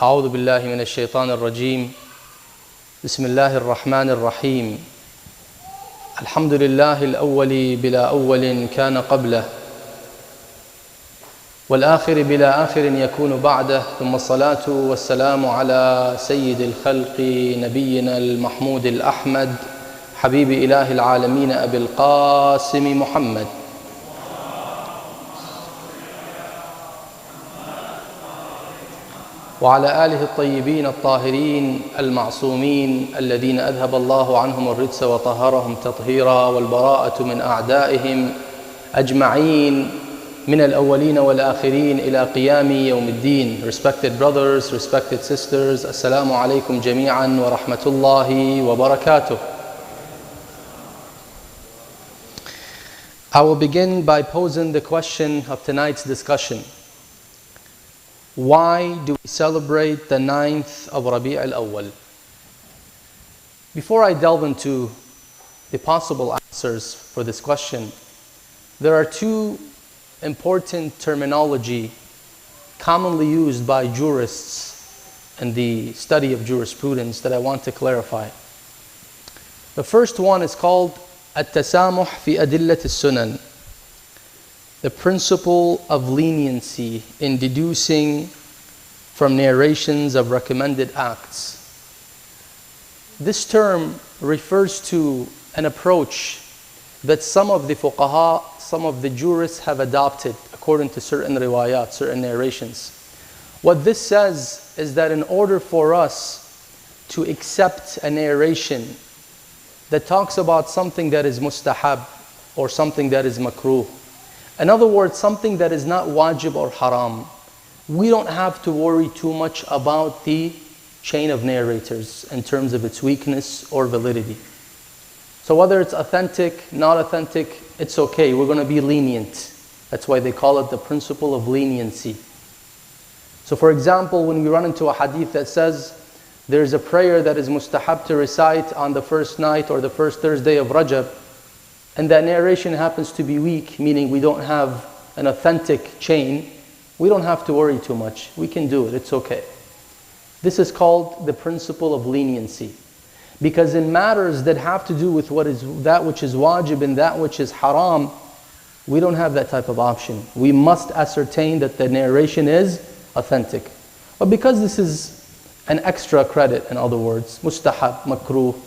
أعوذ بالله من الشيطان الرجيم بسم الله الرحمن الرحيم الحمد لله الأول بلا أول كان قبله والآخر بلا آخر يكون بعده ثم الصلاة والسلام على سيد الخلق نبينا المحمود الأحمد حبيب إله العالمين أبي القاسم محمد وعلى آله الطيبين الطاهرين المعصومين الذين أذهب الله عنهم الرجس وطهرهم تطهيرا والبراءة من أعدائهم أجمعين من الأولين والآخرين إلى قيام يوم الدين. Respected brothers, respected sisters, Assalamu alaikum jami'an wa rahmatullahi wa barakatuh. I will begin by posing the question of tonight's discussion. Why do we celebrate the 9th of Rabi' al-Awwal? Before I delve into the possible answers for this question, there are two important terminology commonly used by jurists in the study of jurisprudence that I want to clarify. The first one is called التسامح في أدلة السنن, the principle of leniency in deducing from narrations of recommended acts. This term refers to an approach that some of the fuqaha, some of the jurists have adopted according to certain riwayat, certain narrations. What this says is that in order for us to accept a narration that talks about something that is mustahab or something that is makruh, in other words, something that is not wajib or haram, we don't have to worry too much about the chain of narrators in terms of its weakness or validity. So whether it's authentic, not authentic, it's okay. We're going to be lenient. That's why they call it the principle of leniency. So for example, when we run into a hadith that says there's a prayer that is mustahab to recite on the first night or the first Thursday of Rajab, and that narration happens to be weak, meaning we don't have an authentic chain, we don't have to worry too much. We can do it, it's okay. This is called the principle of leniency. Because in matters that have to do with that which is wajib and that which is haram, we don't have that type of option. We must ascertain that the narration is authentic. But because this is an extra credit, in other words, mustahab, makruh,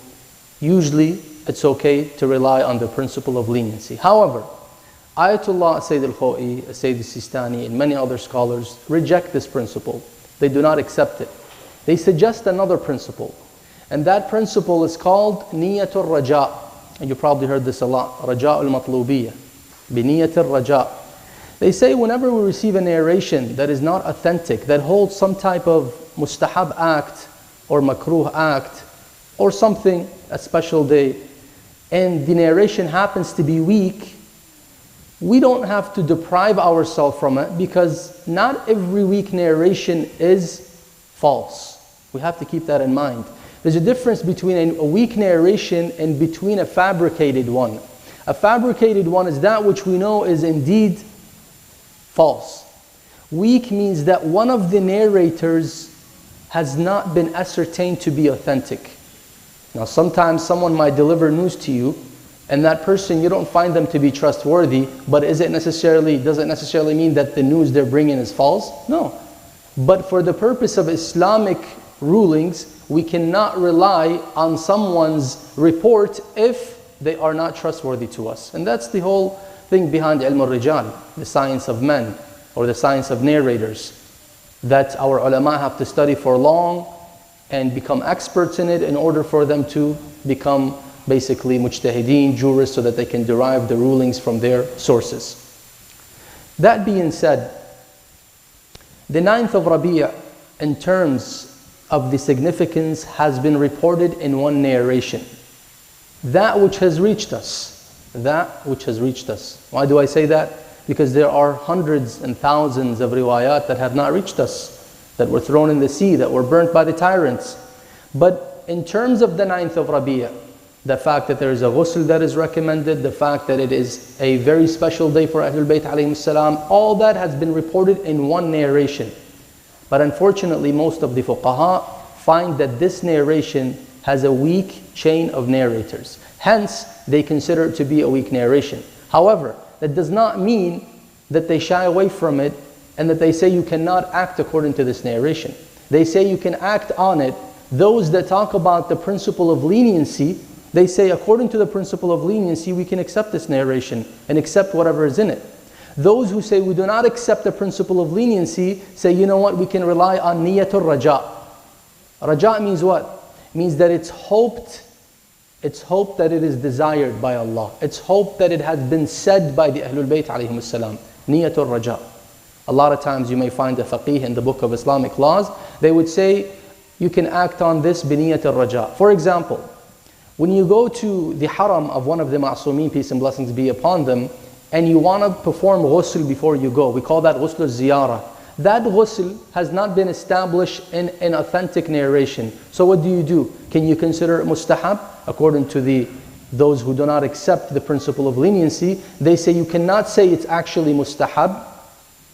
usually it's okay to rely on the principle of leniency. However, Ayatollah Sayyid al-Khawi, Sayyid al-Sistani, and many other scholars reject this principle. They do not accept it. They suggest another principle. And that principle is called Niyatul Raja. And you probably heard this a lot. Raja'ul Matlubiyya. Biniyatul Raja. They say whenever we receive a narration that is not authentic, that holds some type of mustahab act or makruh act or something, a special day, and the narration happens to be weak, we don't have to deprive ourselves from it because not every weak narration is false. We have to keep that in mind. There's a difference between a weak narration and between a fabricated one. A fabricated one is that which we know is indeed false. Weak means that one of the narrators has not been ascertained to be authentic. Now sometimes someone might deliver news to you and that person, you don't find them to be trustworthy, but does it necessarily mean that the news they're bringing is false? No. But for the purpose of Islamic rulings, we cannot rely on someone's report if they are not trustworthy to us. And that's the whole thing behind Ilm al-Rijal, the science of men, or the science of narrators, that our ulama have to study for long and become experts in it in order for them to become basically mujtahideen, jurists, so that they can derive the rulings from their sources. That being said, the 9th of Rabi' in terms of the significance has been reported in one narration. That which has reached us. That which has reached us. Why do I say that? Because there are hundreds and thousands of riwayat that have not reached us, that were thrown in the sea, that were burnt by the tyrants. But in terms of the 9th of Rabi', the fact that there is a ghusl that is recommended, the fact that it is a very special day for Ahlul Bayt alayhim salam, all that has been reported in one narration. But unfortunately, most of the fuqaha find that this narration has a weak chain of narrators. Hence, they consider it to be a weak narration. However, that does not mean that they shy away from it and that they say you cannot act according to this narration. They say you can act on it. Those that talk about the principle of leniency, they say according to the principle of leniency, we can accept this narration and accept whatever is in it. Those who say we do not accept the principle of leniency say, you know what, we can rely on niyatul raja. Raja means what? It means that it's hoped that it is desired by Allah. It's hoped that it has been said by the Ahlul Bayt alayhim salam. Niyatul raja. A lot of times you may find a faqih in the book of Islamic laws, they would say you can act on this biniyatul raja. For example, when you go to the haram of one of the ma'asumeen, peace and blessings be upon them, and you want to perform ghusl before you go, we call that ghusl al-ziyarah. That ghusl has not been established in an authentic narration. So what do? Can you consider it mustahab? According to those who do not accept the principle of leniency, they say you cannot say it's actually mustahab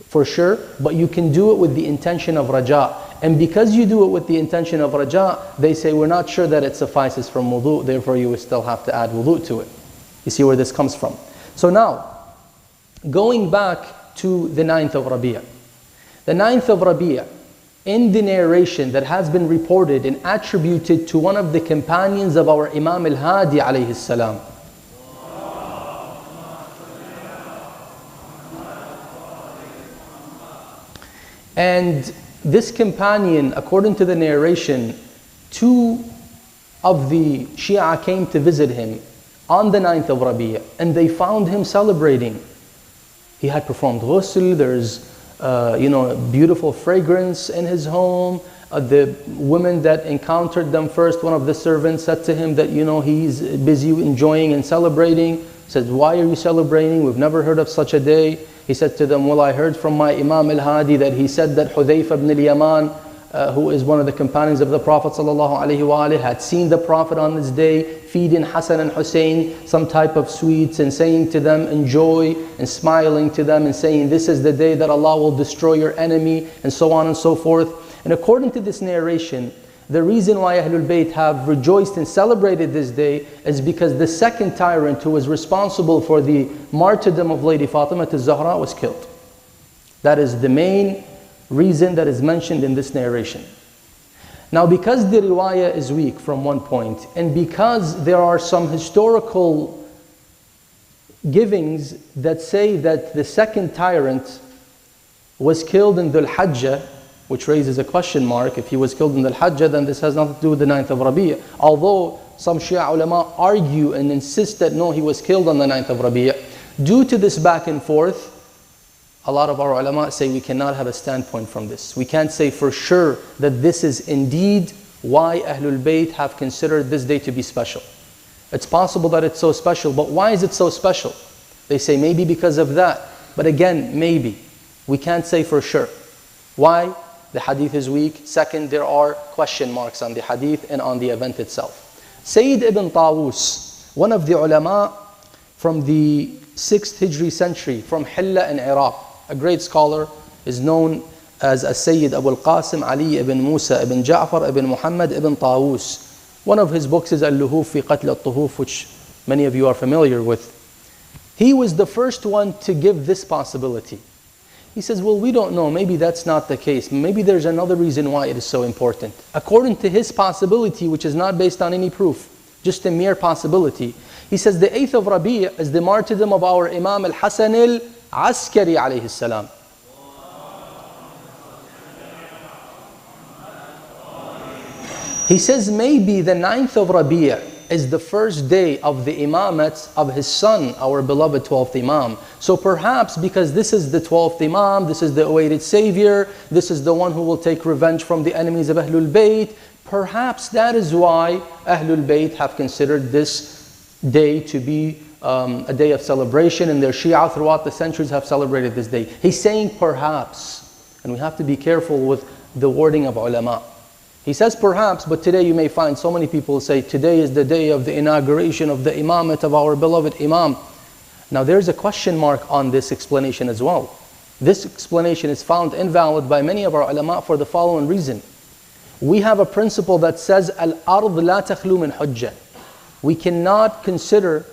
for sure, but you can do it with the intention of raja. And because you do it with the intention of raja, they say we're not sure that it suffices from wudu, therefore you will still have to add wudu to it. You see where this comes from. So now, going back to the 9th of Rabi'ah. The 9th of Rabi'ah, in the narration that has been reported and attributed to one of the companions of our Imam al-Hadi alayhi salam. And this companion, according to the narration, 2 of the Shia came to visit him on the 9th of Rabi'ah, and they found him celebrating. He had performed ghusl, there's beautiful fragrance in his home. The women that encountered them first, one of the servants said to him that he's busy enjoying and celebrating. He said, why are you celebrating? We've never heard of such a day. He said to them, well, I heard from my Imam al-Hadi that he said that Hudayfa ibn al-Yaman, who is one of the companions of the Prophet ﷺ, had seen the Prophet on this day feeding Hassan and Hussein some type of sweets and saying to them, enjoy, and smiling to them and saying, this is the day that Allah will destroy your enemy, and so on and so forth. And according to this narration, the reason why Ahlul Bayt have rejoiced and celebrated this day is because the second tyrant who was responsible for the martyrdom of Lady Fatima Eid-e-Zahra was killed. That is the main reason that is mentioned in this narration. Now, because the riwayah is weak from one point, and because there are some historical givings that say that the second tyrant was killed in Dhul Hajjah, which raises a question mark. If he was killed in Dhul Hajjah, then this has nothing to do with the 9th of Rabi'ah. Although some Shia ulama argue and insist that no, he was killed on the 9th of Rabi'ah. Due to this back and forth, a lot of our ulama say we cannot have a standpoint from this. We can't say for sure that this is indeed why Ahlul Bayt have considered this day to be special. It's possible that it's so special, but why is it so special? They say maybe because of that. But again, maybe. We can't say for sure. Why? The hadith is weak. Second, there are question marks on the hadith and on the event itself. Sayyid ibn Tawus, one of the ulama from the 6th Hijri century from Hilla in Iraq, a great scholar, is known as Sayyid Abu al-Qasim Ali ibn Musa ibn Ja'far ibn Muhammad ibn Tawus. One of his books is Al-Luhuf fi Qatl al-Tuhuf, which many of you are familiar with. He was the first one to give this possibility. He says, well, we don't know, maybe that's not the case. Maybe there's another reason why it is so important. According to his possibility, which is not based on any proof, just a mere possibility, he says the 8th of Rabi'ah is the martyrdom of our Imam al-Hasan al-Askari alayhi salam. He says maybe the 9th of Rabi'ah is the first day of the imamate of his son, our beloved 12th Imam. So perhaps because this is the 12th Imam, this is the awaited Savior, this is the one who will take revenge from the enemies of Ahlul Bayt, perhaps that is why Ahlul Bayt have considered this day to be a day of celebration, and their Shia throughout the centuries have celebrated this day. He's saying perhaps, and we have to be careful with the wording of ulama. He says perhaps, but today you may find so many people say today is the day of the inauguration of the imamate of our beloved Imam. Now there's a question mark on this explanation as well. This explanation is found invalid by many of our ulama for the following reason. We have a principle that says, Al-ard la takhlu min hujjah. We cannot consider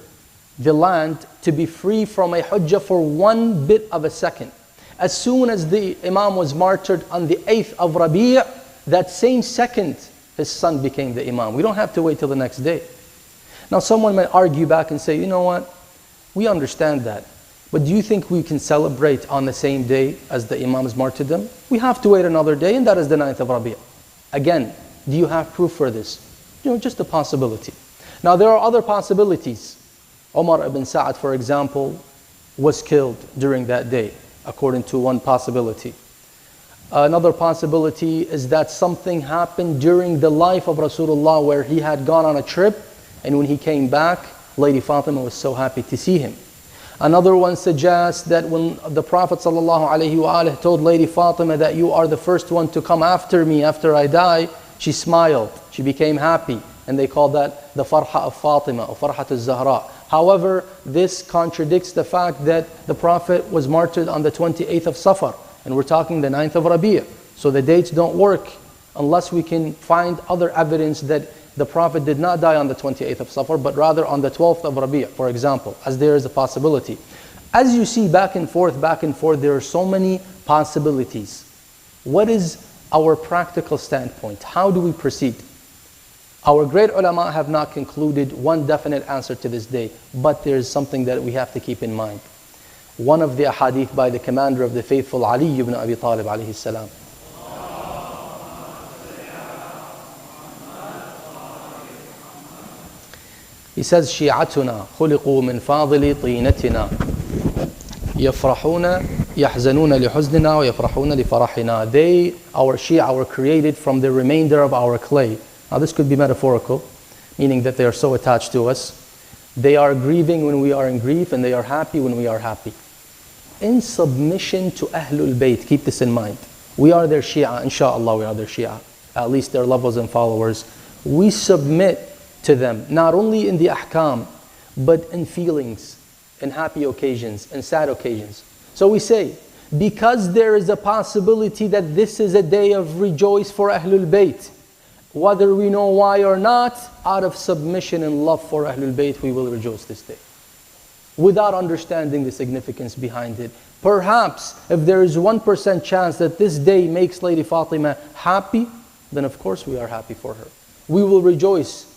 the land to be free from a hujjah for one bit of a second. As soon as the Imam was martyred on the 8th of Rabi', that same second, his son became the Imam. We don't have to wait till the next day. Now someone might argue back and say, you know what, we understand that. But do you think we can celebrate on the same day as the Imam's martyrdom? We have to wait another day, and that is the 9th of Rabi'. Again, do you have proof for this? Just a possibility. Now there are other possibilities. Umar ibn Sa'ad, for example, was killed during that day, according to one possibility. Another possibility is that something happened during the life of Rasulullah where he had gone on a trip, and when he came back, Lady Fatima was so happy to see him. Another one suggests that when the Prophet ﷺ told Lady Fatima that you are the first one to come after me after I die, she smiled, she became happy, and they call that the farha of Fatima, or farha Eid-e-Zahra. However, this contradicts the fact that the Prophet was martyred on the 28th of Safar, and we're talking the 9th of Rabi'. So the dates don't work unless we can find other evidence that the Prophet did not die on the 28th of Safar, but rather on the 12th of Rabi', for example, as there is a possibility. As you see back and forth, there are so many possibilities. What is our practical standpoint? How do we proceed? Our great ulama have not concluded one definite answer to this day, but there is something that we have to keep in mind. One of the ahadith by the commander of the faithful, Ali ibn Abi Talib alayhi salam. He says, شيعتنا خلقوا من فاضل طينتنا يفرحون يحزنون لحزننا ويفرحون لفرحنا. They, our Shia, were created from the remainder of our clay. Now this could be metaphorical, meaning that they are so attached to us. They are grieving when we are in grief, and they are happy when we are happy. In submission to Ahlul Bayt, keep this in mind. We are their Shia, inshallah we are their Shia, at least their lovers and followers. We submit to them, not only in the ahkam, but in feelings, in happy occasions, in sad occasions. So we say, because there is a possibility that this is a day of rejoice for Ahlul Bayt, whether we know why or not, out of submission and love for Ahlul Bayt, we will rejoice this day, without understanding the significance behind it. Perhaps, if there is 1% chance that this day makes Lady Fatima happy, then of course we are happy for her. We will rejoice.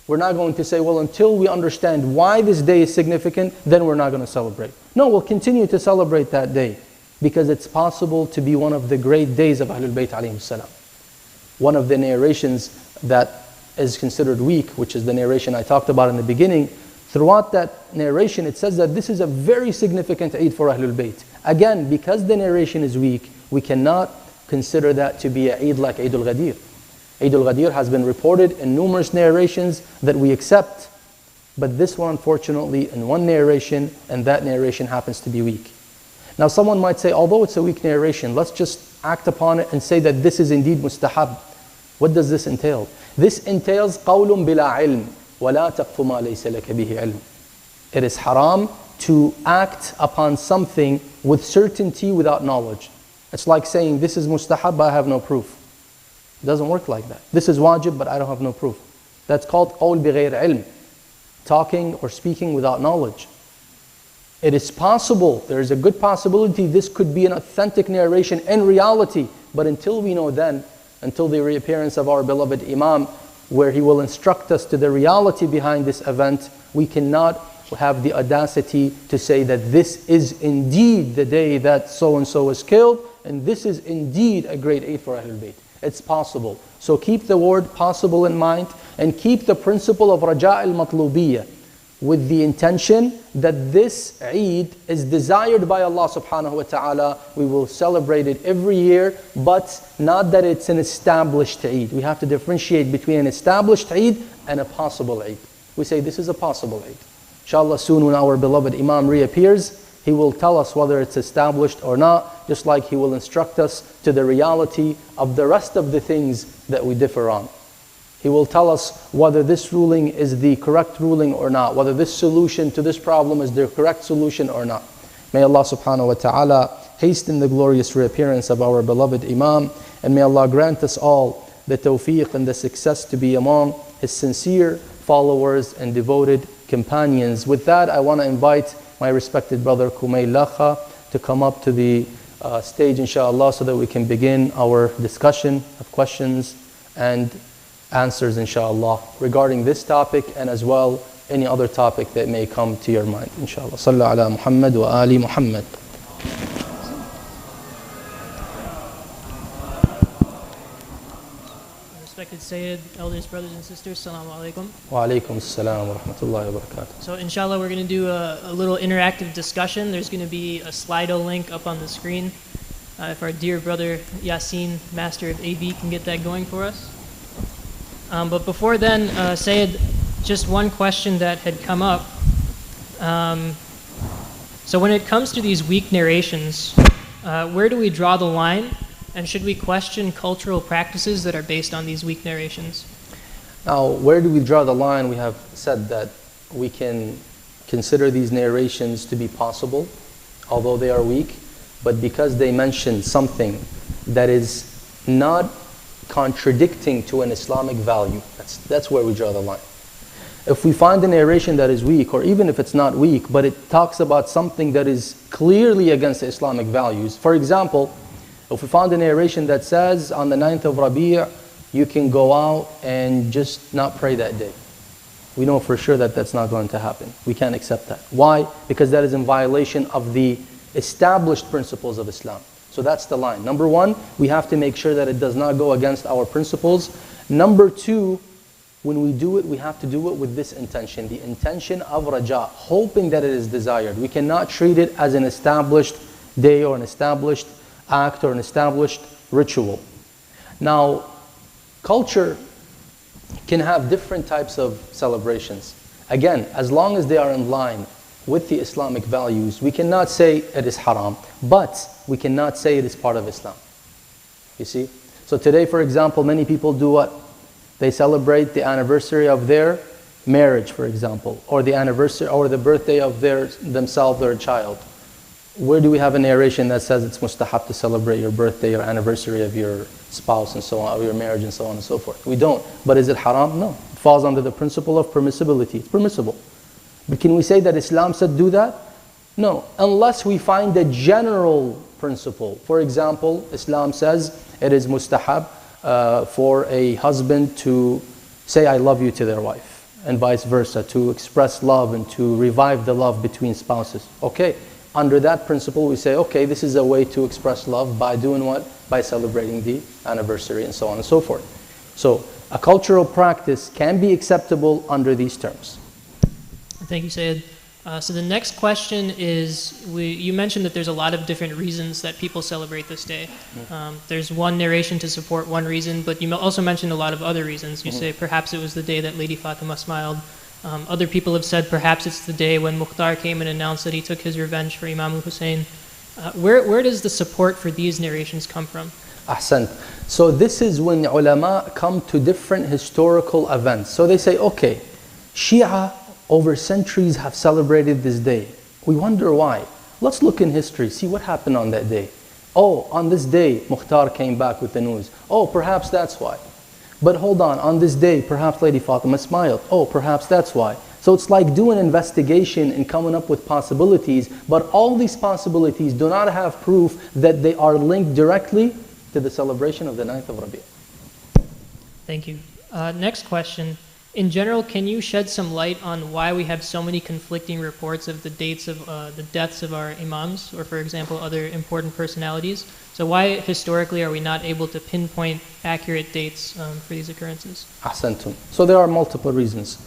We're not going to say, well, until we understand why this day is significant, then we're not going to celebrate. No, we'll continue to celebrate that day, because it's possible to be one of the great days of Ahlul Bayt alayhim salam. One of the narrations that is considered weak, which is the narration I talked about in the beginning, throughout that narration it says that this is a very significant Eid for Ahlul Bayt. Again, because the narration is weak, we cannot consider that to be an Eid like Eid-e-Ghadir. Eid-e-Ghadir has been reported in numerous narrations that we accept, but this one unfortunately in one narration, and that narration happens to be weak. Now someone might say, although it's a weak narration, let's just act upon it and say that this is indeed mustahab. What does this entail? This entails قَوْلٌ بِلَا عِلْمٍ وَلَا تَقْفُ مَا لَيْسَ لَكَ بِهِ عِلْمٍ. It is haram to act upon something with certainty without knowledge. It's like saying, this is mustahab, but I have no proof. It doesn't work like that. This is wajib, but I don't have no proof. That's called قَوْل بِغَيْرِ عِلْمٍ, talking or speaking without knowledge. It is possible, there is a good possibility this could be an authentic narration in reality, but until we know then, until the reappearance of our beloved Imam, where he will instruct us to the reality behind this event, we cannot have the audacity to say that this is indeed the day that so-and-so was killed, and this is indeed a great Eid for Ahlul Bayt. It's possible. So keep the word possible in mind, and keep the principle of Raja' al-Matlubiyya, with the intention that this Eid is desired by Allah subhanahu wa ta'ala. We will celebrate it every year, but not that it's an established Eid. We have to differentiate between an established Eid and a possible Eid. We say this is a possible Eid. Inshallah, soon when our beloved Imam reappears, he will tell us whether it's established or not, just like he will instruct us to the reality of the rest of the things that we differ on. He will tell us whether this ruling is the correct ruling or not, whether this solution to this problem is the correct solution or not. May Allah subhanahu wa ta'ala hasten the glorious reappearance of our beloved Imam, and may Allah grant us all the tawfiq and the success to be among His sincere followers and devoted companions. With that, I want to invite my respected brother Kumail Lakha to come up to the stage, inshallah, so that we can begin our discussion of questions and answers, inshallah, regarding this topic and as well any other topic that may come to your mind, inshallah. Sallu ala Muhammad wa ali Muhammad. Respected Sayyid, elders, brothers and sisters, Assalamu alaikum. Wa alaikum assalam wa rahmatullahi wa barakatuh. So inshallah we're going to do a little interactive discussion. There's going to be a Slido link up on the screen. If our dear brother Yasin, master of AV, can get that going for us. But before then, Sayyid, just one question that had come up. So when it comes to these weak narrations, where do we draw the line? And should we question cultural practices that are based on these weak narrations? Now, where do we draw the line? We have said that we can consider these narrations to be possible, although they are weak, but because they mention something that is not contradicting to an Islamic value, that's where we draw the line. If we find a narration that is weak, or even if it's not weak, but it talks about something that is clearly against the Islamic values. For example, if we found a narration that says on the 9th of Rabi' you can go out and just not pray that day, we know for sure that that's not going to happen. We can't accept that. Why? Because that is in violation of the established principles of Islam. So that's the line. Number one, we have to make sure that it does not go against our principles. Number two, when we do it, we have to do it with this intention, the intention of raja, hoping that it is desired. We cannot treat it as an established day or an established act or an established ritual. Now, culture can have different types of celebrations. Again, as long as they are in line with the Islamic values, we cannot say it is haram, but we cannot say it is part of Islam. You see? So today, for example, many people do what? They celebrate the anniversary of their marriage, for example, or the anniversary or the birthday of themselves, their child. Where do we have a narration that says it's mustahab to celebrate your birthday or anniversary of your spouse and so on, or your marriage and so on and so forth? We don't. But is it haram? No. It falls under the principle of permissibility. It's permissible. But can we say that Islam said do that? No. Unless we find a general principle. For example, Islam says it is mustahab for a husband to say I love you to their wife, and vice versa, to express love and to revive the love between spouses. Okay. Under that principle, we say, okay, this is a way to express love by doing what? By celebrating the anniversary and so on and so forth. So, a cultural practice can be acceptable under these terms. Thank you, Sayyid. So the next question is, you mentioned that there's a lot of different reasons that people celebrate this day. There's one narration to support one reason, but you also mentioned a lot of other reasons. You say perhaps it was the day that Lady Fatima smiled. Other people have said perhaps it's the day when Muntadher came and announced that he took his revenge for Imam al-Hussein. Where does the support for these narrations come from? Ahsan. So this is when ulama come to different historical events. So they say, okay, Shia over centuries have celebrated this day. We wonder why. Let's look in history, see what happened on that day. Oh, on this day, Muntadher came back with the news. Oh, perhaps that's why. But hold on this day, perhaps Lady Fatima smiled. Oh, perhaps that's why. So it's like doing investigation and coming up with possibilities, but all these possibilities do not have proof that they are linked directly to the celebration of the 9th of Rabi'. Thank you. Next question. In general, can you shed some light on why we have so many conflicting reports of the dates of the deaths of our Imams, or for example, other important personalities? So why historically are we not able to pinpoint accurate dates for these occurrences? Ahsantum. So there are multiple reasons.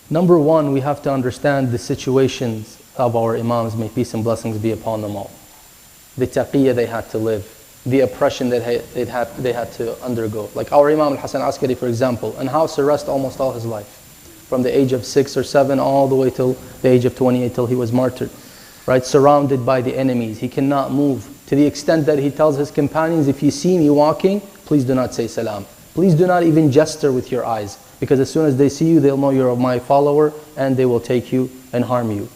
Number one, we have to understand the situations of our Imams, may peace and blessings be upon them all. The taqiyya they had to live, the oppression that they had to undergo. Like our Imam al-Hasan Askari, for example, in house arrest almost all his life. From the age of 6 or 7 all the way till the age of 28 till he was martyred. Right? Surrounded by the enemies. He cannot move. To the extent that he tells his companions, if you see me walking, please do not say salam. Please do not even gesture with your eyes. Because as soon as they see you, they'll know you're my follower and they will take you and harm you.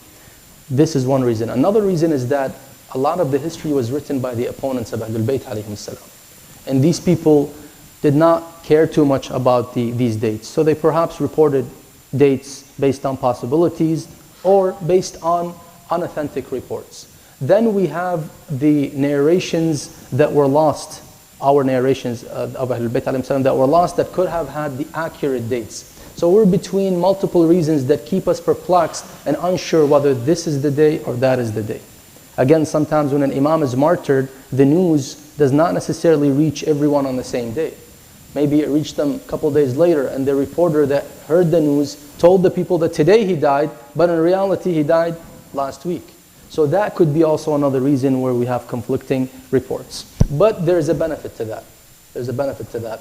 This is one reason. Another reason is that a lot of the history was written by the opponents of Ahlul Bayt alayhim salam. And these people did not care too much about these dates. So they perhaps reported dates based on possibilities or based on unauthentic reports. Then we have the narrations that were lost, our narrations of Ahlul Bayt alayhim salam that were lost that could have had the accurate dates. So we're between multiple reasons that keep us perplexed and unsure whether this is the day or that is the day. Again, sometimes when an imam is martyred, the news does not necessarily reach everyone on the same day. Maybe it reached them a couple days later, and the reporter that heard the news told the people that today he died, but in reality he died last week. So that could be also another reason where we have conflicting reports. But there's a benefit to that. There's a benefit to that.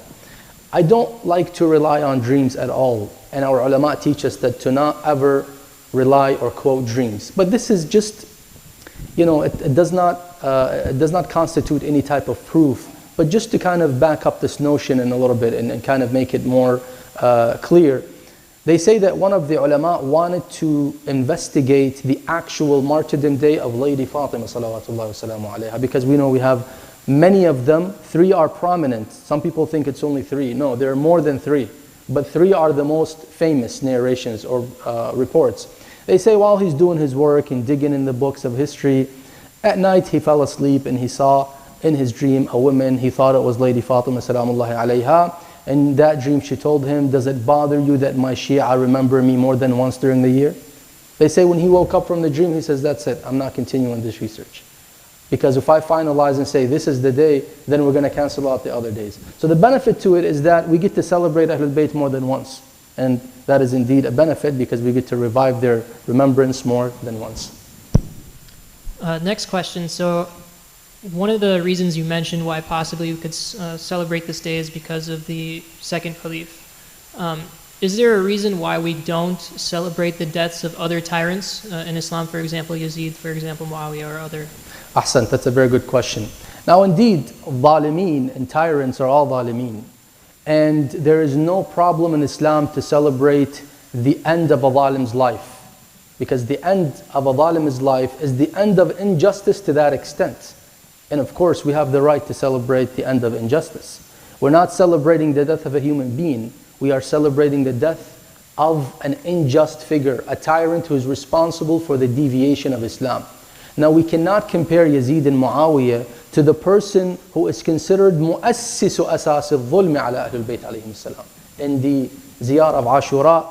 I don't like to rely on dreams at all, and our ulama teach us that to not ever rely or quote dreams. But this is just, it does not constitute any type of proof, but just to kind of back up this notion in a little bit and kind of make it more clear. They say that one of the ulama wanted to investigate the actual martyrdom day of Lady Fatima salawatullahi wasalamu alayha, because we know we have many of them. 3 are prominent. Some people think it's only 3. No, there are more than 3. But 3 are the most famous narrations or reports. They say while he's doing his work and digging in the books of history, at night he fell asleep and he saw in his dream a woman. He thought it was Lady Fatima salamullahi alayha. And in that dream she told him, "Does it bother you that my Shia remember me more than once during the year?" They say when he woke up from the dream, he says, "That's it, I'm not continuing this research. Because if I finalize and say this is the day, then we're going to cancel out the other days." So the benefit to it is that we get to celebrate Ahlul Bayt more than once. And that is indeed a benefit because we get to revive their remembrance more than once. Next question. So one of the reasons you mentioned why possibly we could celebrate this day is because of the second Caliph. Is there a reason why we don't celebrate the deaths of other tyrants in Islam, for example, Yazid, for example, Muawiyah, or other? Ahsan, that's a very good question. Now indeed, zalimeen and tyrants are all zalimeen. And there is no problem in Islam to celebrate the end of a zalim's life. Because the end of a zalim's life is the end of injustice to that extent. And of course, we have the right to celebrate the end of injustice. We're not celebrating the death of a human being. We are celebrating the death of an unjust figure, a tyrant who is responsible for the deviation of Islam. Now we cannot compare Yazid and Muawiyah to the person who is considered mu'assisu asas al-dhulm ala Ahlul Bayt alayhim salam. In the ziyar of Ashura,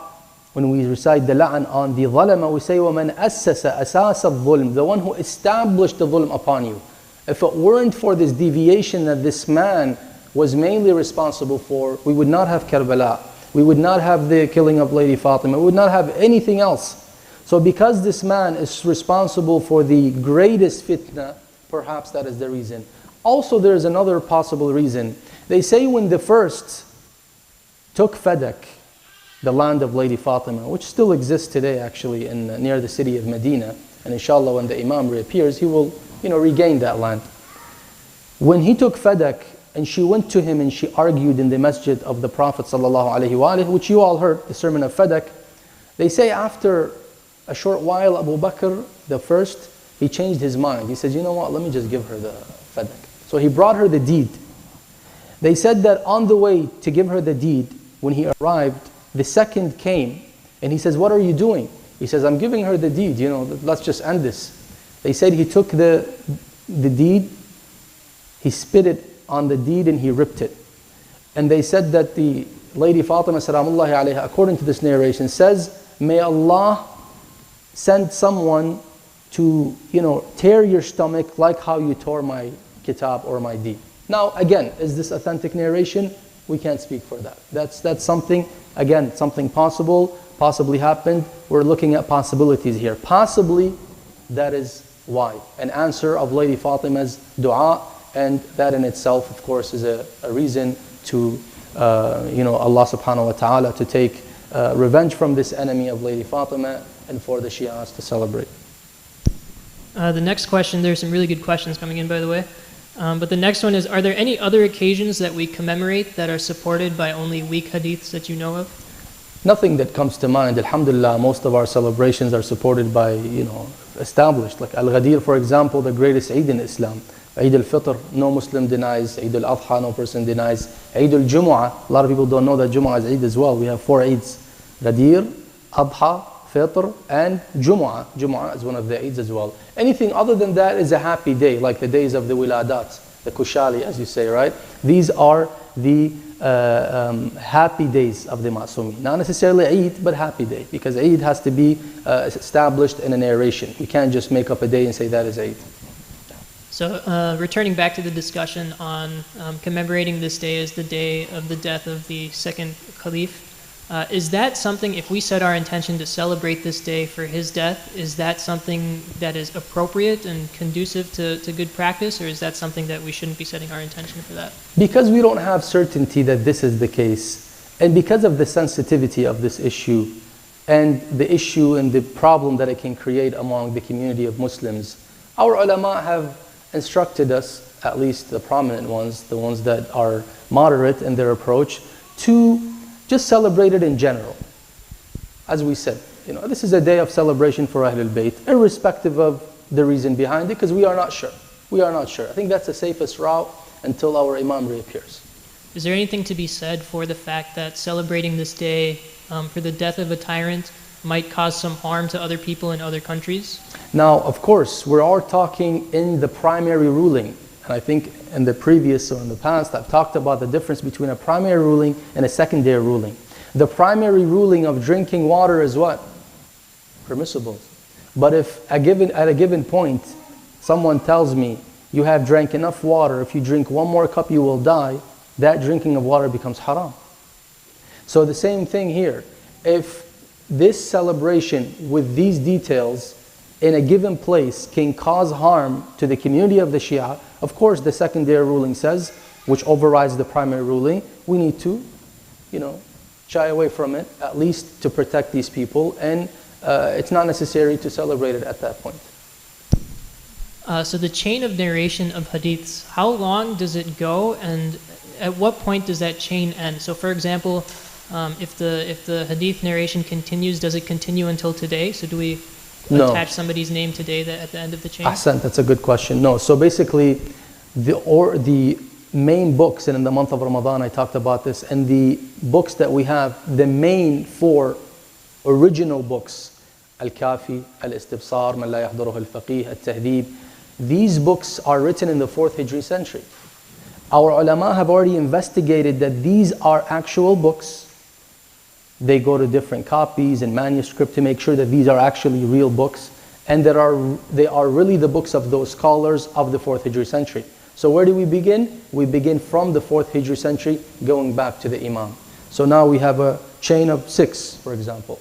when we recite the la'an on the zalama, we say, وَمَنْ أَسَّسَ أَسَاسَ الظُّلْمِ, the one who established the dhulm upon you. If it weren't for this deviation that this man was mainly responsible for, we would not have Karbala. We would not have the killing of Lady Fatima. We would not have anything else. So because this man is responsible for the greatest fitna, perhaps that is the reason. Also there is another possible reason. They say when the first took Fadak, the land of Lady Fatima, which still exists today actually near the city of Medina, and inshallah when the Imam reappears, he will regain that land. When he took Fadak and she went to him and she argued in the masjid of the Prophet ﷺ, which you all heard, the sermon of Fadak, they say after a short while, Abu Bakr, the first, he changed his mind. He says, you know what, let me just give her the Fadak. So he brought her the deed. They said that on the way to give her the deed, when he arrived, the second came and he says, what are you doing? He says, I'm giving her the deed, let's just end this. They said he took the deed, he spit it on the deed and he ripped it. And they said that the Lady Fatima salamullahi alayha, according to this narration, says, may Allah send someone to tear your stomach like how you tore my kitab or my deed. Now again, is this authentic narration? We can't speak for that. That's something, again, something possibly happened. We're looking at possibilities here. Possibly that is why. An answer of Lady Fatima's dua, and that in itself, of course, is a reason to Allah subhanahu wa ta'ala to take revenge from this enemy of Lady Fatima and for the Shias to celebrate. The next question, there's some really good questions coming in, by the way. But the next one is, are there any other occasions that we commemorate that are supported by only weak hadiths that you know of? Nothing that comes to mind. Alhamdulillah, most of our celebrations are supported by, established. Like Al-Ghadir, for example, the greatest Eid in Islam. Eid al-Fitr, no Muslim denies. Eid al-Adha, no person denies. Eid al-Jumu'ah, a lot of people don't know that Jumu'ah is Eid as well. We have 4 Eids. Ghadir, Adha, Fitr, and Jumu'ah. Jumu'ah is one of the Eids as well. Anything other than that is a happy day, like the days of the Wiladat, the Kushali, as you say, right? These are the happy days of the Ma'sumin. Not necessarily Eid, but happy day, because Eid has to be established in a narration. You can't just make up a day and say that is Eid. So returning back to the discussion on commemorating this day as the day of the death of the second Caliph, is that something, if we set our intention to celebrate this day for his death, is that something that is appropriate and conducive to good practice, or is that something that we shouldn't be setting our intention for that? Because we don't have certainty that this is the case, and because of the sensitivity of this issue, and the issue and the problem that it can create among the community of Muslims, our ulama have instructed us, at least the prominent ones, the ones that are moderate in their approach, to just celebrate it in general. As we said, this is a day of celebration for Ahlul Bayt, irrespective of the reason behind it, because we are not sure. We are not sure. I think that's the safest route until our Imam reappears. Is there anything to be said for the fact that celebrating this day for the death of a tyrant might cause some harm to other people in other countries? Now, of course, we are talking in the primary ruling. And I think in the previous or in the past, I've talked about the difference between a primary ruling and a secondary ruling. The primary ruling of drinking water is what? Permissible. But if at a given point, someone tells me, you have drank enough water, if you drink one more cup you will die, that drinking of water becomes haram. So the same thing here. If this celebration with these details in a given place can cause harm to the community of the Shia, of course the secondary ruling says, which overrides the primary ruling, we need to, shy away from it, at least to protect these people, and it's not necessary to celebrate it at that point. So the chain of narration of hadiths, how long does it go, and at what point does that chain end? So for example, if the hadith narration continues, does it continue until today? So do we attach somebody's name today at the end of the chain? Ahsan, that's a good question. No, so basically the main books, and in the month of Ramadan I talked about this, and the books that we have, the main 4 original books, Al-Kafi, Al-Istibsar, Man La Yahduruhu Al-Faqih, Al-Tahdhib, these books are written in the 4th Hijri century. Our ulama have already investigated that these are actual books. They go to different copies and manuscript to make sure that these are actually real books, and they are really the books of those scholars of the 4th Hijri century. So where do we begin? We begin from the 4th Hijri century going back to the Imam. So now we have a chain of 6, for example.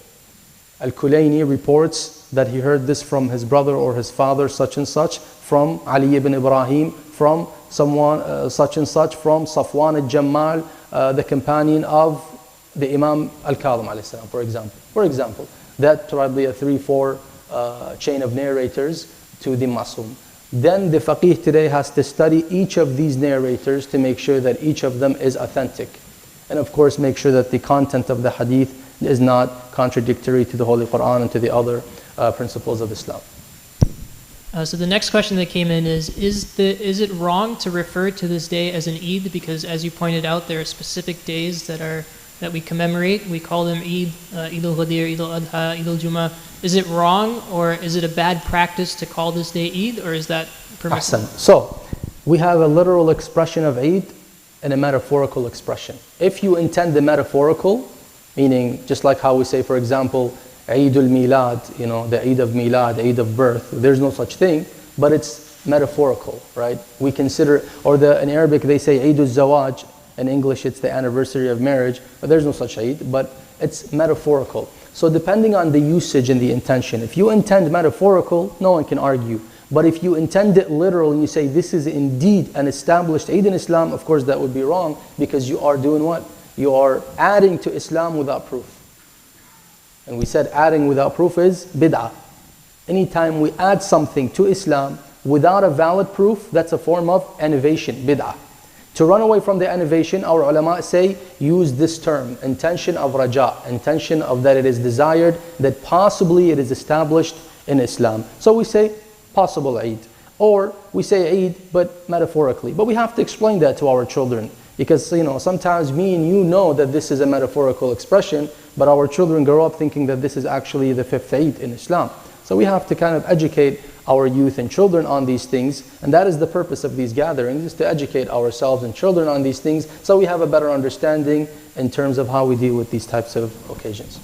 Al-Kulayni reports that he heard this from his brother or his father such and such, from Ali ibn Ibrahim, from someone such and such, from Safwan al-Jammal, the companion of the Imam Al-Kadhim alayhi salam, for example. For example, that probably a 3-4 chain of narrators to the Masum. Then the faqih today has to study each of these narrators to make sure that each of them is authentic. And of course make sure that the content of the hadith is not contradictory to the Holy Quran and to the other principles of Islam. So the next question that came in is it wrong to refer to this day as an Eid? Because as you pointed out, there are specific days that we commemorate. We call them Eid, Eid al-Ghadir, Eid al-Adha, Eid al-Jumu'ah. Is it wrong, or is it a bad practice to call this day Eid, or is that permissible? So, we have a literal expression of Eid and a metaphorical expression. If you intend the metaphorical, meaning just like how we say, for example, Eid al-Milad, the Eid of Milad, Eid of birth, there's no such thing, but it's metaphorical, right? We consider, or in Arabic they say Eid-e-Zawaj, in English it's the anniversary of marriage, but there's no such Eid, but it's metaphorical. So depending on the usage and the intention, if you intend metaphorical, no one can argue. But if you intend it literal and you say this is indeed an established Eid in Islam, of course that would be wrong, because you are doing what? You are adding to Islam without proof. And we said adding without proof is bid'ah. Anytime we add something to Islam without a valid proof, that's a form of innovation, bid'ah. To run away from the innovation, our ulama say, use this term, intention of raja, intention of that it is desired, that possibly it is established in Islam. So we say, possible Eid. Or we say Eid, but metaphorically. But we have to explain that to our children. Because sometimes me and you know that this is a metaphorical expression, but our children grow up thinking that this is actually the fifth Eid in Islam. So we have to kind of educate our youth and children on these things, and that is the purpose of these gatherings, is to educate ourselves and children on these things so we have a better understanding in terms of how we deal with these types of occasions.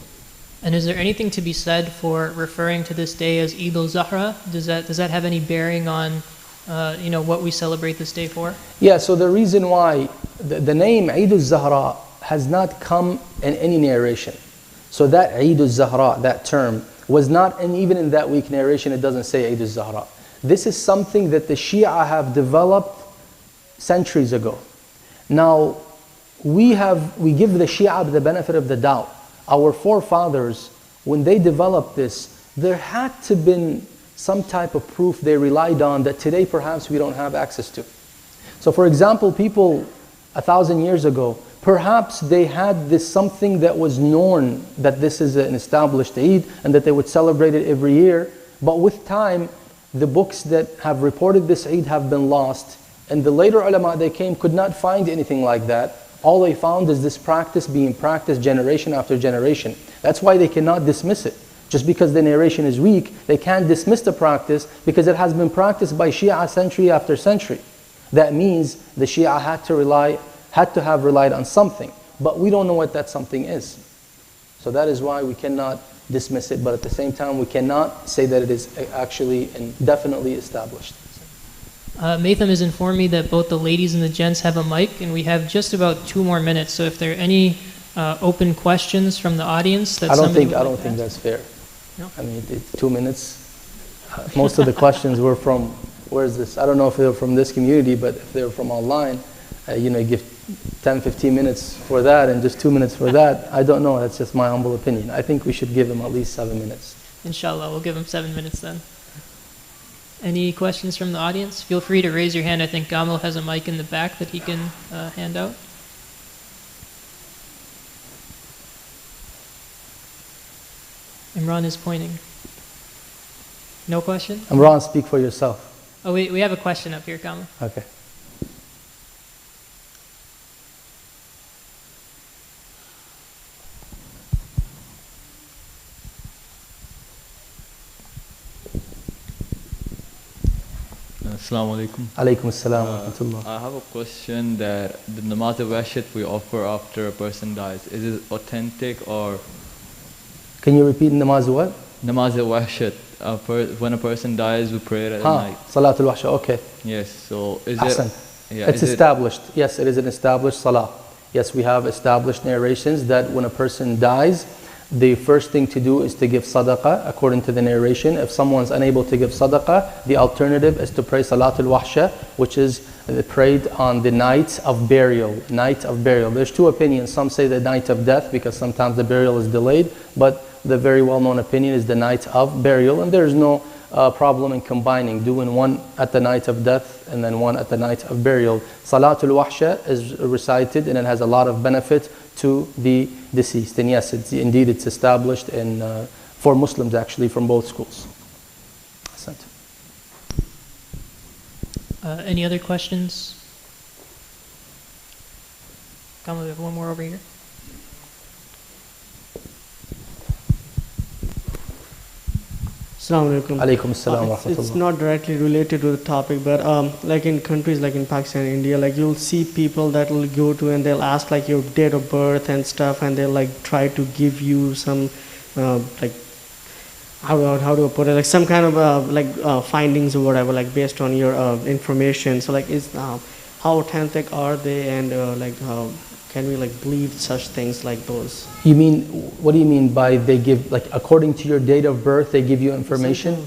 And is there anything to be said for referring to this day as Eid-e-Zahra? Does that have any bearing on what we celebrate this day for? Yeah, so the reason why the name Eid-e-Zahra has not come in any narration. So that Eid-e-Zahra, that term, was not, and even in that weak narration it doesn't say Eid-e-Zahra. This is something that the Shia have developed centuries ago. Now, we give the Shia the benefit of the doubt. Our forefathers, when they developed this, there had to been some type of proof they relied on that today perhaps we don't have access to. So for example, people 1,000 years ago, perhaps they had this something that was known, that this is an established Eid and that they would celebrate it every year. But with time, the books that have reported this Eid have been lost. And the later ulama they came could not find anything like that. All they found is this practice being practiced generation after generation. That's why they cannot dismiss it. Just because the narration is weak, they can't dismiss the practice because it has been practiced by Shia century after century. That means the Shia had to have relied on something, but we don't know what that something is. So that is why we cannot dismiss it, but at the same time we cannot say that it is actually and definitely established. Matham has informed me that both the ladies and the gents have a mic, and we have just about 2 more minutes. So if there are any open questions from the audience, I don't think that's fair. No? I mean, 2 minutes. Most of the questions were from, where is this? I don't know if they're from this community, but if they're from online, you give 10, 15 minutes for that and just 2 minutes for that. I don't know, that's just my humble opinion. I think we should give them at least 7 minutes. Inshallah, we'll give them 7 minutes then. Any questions from the audience? Feel free to raise your hand. I think Gamal has a mic in the back that he can hand out. Imran is pointing. No question? Imran, speak for yourself. Oh, we have a question up here, Gamal. Okay. Assalamu alaikum. Alaikum assalam wa rahmatullah. I have a question that the namaz al-washit we offer after a person dies, is it authentic or? Can you repeat namaz what? Namaz al-washit. When a person dies, we pray it at night. Salatul wahsha, okay. Yes, so is Ahsan. it? Yeah, it's established. Yes, it is an established salah. Yes, we have established narrations that when a person dies, the first thing to do is to give sadaqah, according to the narration. If someone's unable to give sadaqah, the alternative is to pray salatul wahsha, which is prayed on the night of burial. Night of burial. There's 2 opinions. Some say the night of death because sometimes the burial is delayed, but the very well-known opinion is the night of burial, and there's no problem in combining, doing one at the night of death and then one at the night of burial. Salatul wahsha is recited and it has a lot of benefit to the deceased. And yes, indeed it's established for Muslims actually from both schools. Any other questions? Come on, we have one more over here. Assalamu alaikum. Alaikum assalam wa rahmatullah. It's not directly related to the topic, but like in countries like in Pakistan and India, like you'll see people that will go to and they'll ask like your date of birth and stuff, and they'll like try to give you some like how do I put it, like some kind of findings or whatever, like based on your information. So like how authentic are they, and can we like believe such things like those? You mean, what do you mean by they give, like according to your date of birth, they give you information?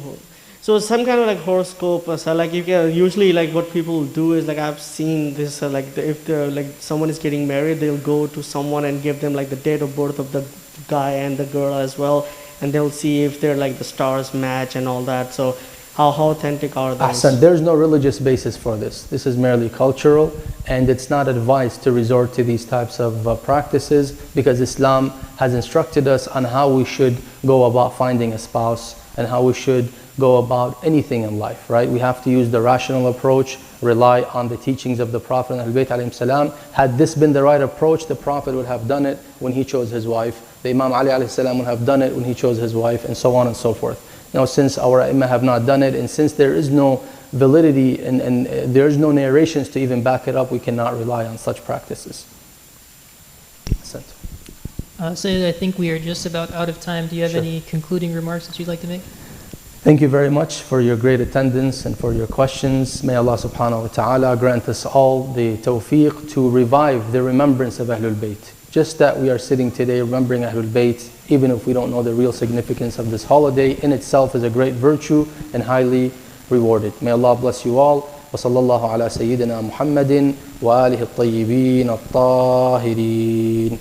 So some kind of like horoscope, so like you can, usually like what people do is like I've seen this if like someone is getting married, they'll go to someone and give them like the date of birth of the guy and the girl as well, and they'll see if they're like the stars match and all that. So How authentic are those? Ahsan, there's no religious basis for this. This is merely cultural, and it's not advised to resort to these types of practices, because Islam has instructed us on how we should go about finding a spouse and how we should go about anything in life, right? We have to use the rational approach, rely on the teachings of the Prophet and Ahlul Bayt alayhim salam. Had this been the right approach, the Prophet would have done it when he chose his wife. The Imam Ali alayhi salam would have done it when he chose his wife, and so on and so forth. Now, since our Imams have not done it, and since there is no validity and there is no narrations to even back it up, we cannot rely on such practices. Sayyid, I think we are just about out of time. Do you have any concluding remarks that you'd like to make? Thank you very much for your great attendance and for your questions. May Allah subhanahu wa ta'ala grant us all the tawfiq to revive the remembrance of Ahlul Bayt. Just that we are sitting today remembering Ahlul Bayt, even if we don't know the real significance of this holiday, in itself is a great virtue and highly rewarded. May Allah bless you all. وصلى الله على سيدنا محمد وآله الطيبين الطاهرين.